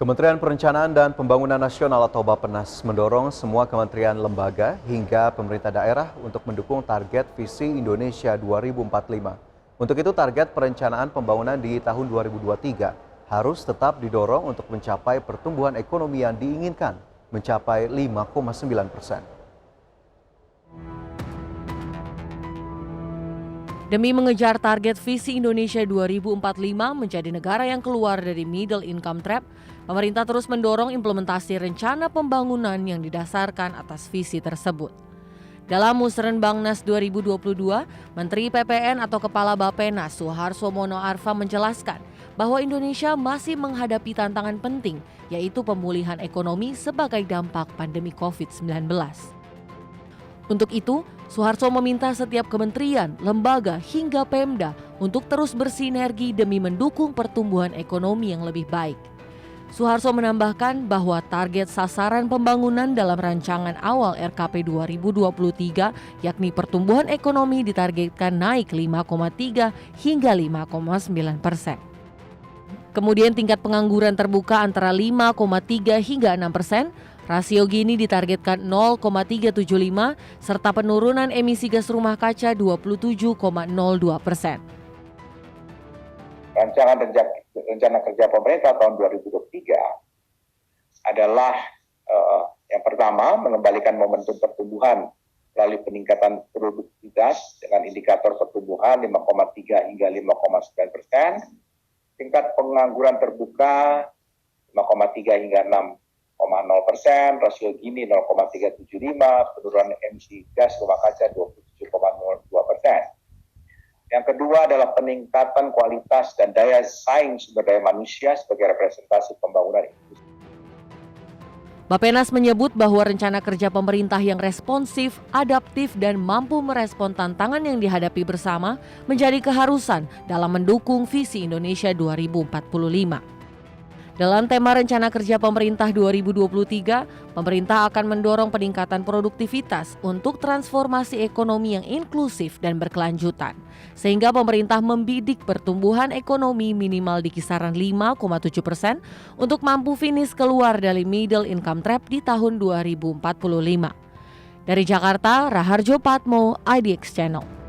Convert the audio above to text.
Kementerian Perencanaan dan Pembangunan Nasional atau Bappenas mendorong semua kementerian lembaga hingga pemerintah daerah untuk mendukung target visi Indonesia 2045. Untuk itu target perencanaan pembangunan di tahun 2023 harus tetap didorong untuk mencapai pertumbuhan ekonomi yang diinginkan mencapai 5,9%. Demi mengejar target visi Indonesia 2045 menjadi negara yang keluar dari middle income trap, pemerintah terus mendorong implementasi rencana pembangunan yang didasarkan atas visi tersebut. Dalam Musrenbangnas 2022, Menteri PPN atau Kepala Bappenas Suharso Mono Arfa menjelaskan bahwa Indonesia masih menghadapi tantangan penting, yaitu pemulihan ekonomi sebagai dampak pandemi COVID-19. Untuk itu, Suharso meminta setiap kementerian, lembaga, hingga Pemda untuk terus bersinergi demi mendukung pertumbuhan ekonomi yang lebih baik. Suharso menambahkan bahwa target sasaran pembangunan dalam rancangan awal RKP 2023 yakni pertumbuhan ekonomi ditargetkan naik 5,3 hingga 5,9%. Kemudian tingkat pengangguran terbuka antara 5,3 hingga 6%, rasio Gini ditargetkan 0,375 serta penurunan emisi gas rumah kaca 27,02%. Rencana kerja pemerintah tahun 2023 adalah yang pertama mengembalikan momentum pertumbuhan melalui peningkatan produktivitas dengan indikator pertumbuhan 5,3 hingga 5,9%, tingkat pengangguran terbuka 5,3 hingga 6,0%, rasio Gini 0,375, penurunan emisi gas rumah kaca 27,02%. Yang kedua adalah peningkatan kualitas dan daya saing sumber daya manusia sebagai representasi pembangunan inklusif. Bappenas menyebut bahwa rencana kerja pemerintah yang responsif, adaptif, dan mampu merespon tantangan yang dihadapi bersama menjadi keharusan dalam mendukung visi Indonesia 2045. Dalam tema rencana kerja pemerintah 2023, pemerintah akan mendorong peningkatan produktivitas untuk transformasi ekonomi yang inklusif dan berkelanjutan, sehingga pemerintah membidik pertumbuhan ekonomi minimal di kisaran 5,7% untuk mampu finish keluar dari middle income trap di tahun 2045. Dari Jakarta, Raharjo Patmo, IDX Channel.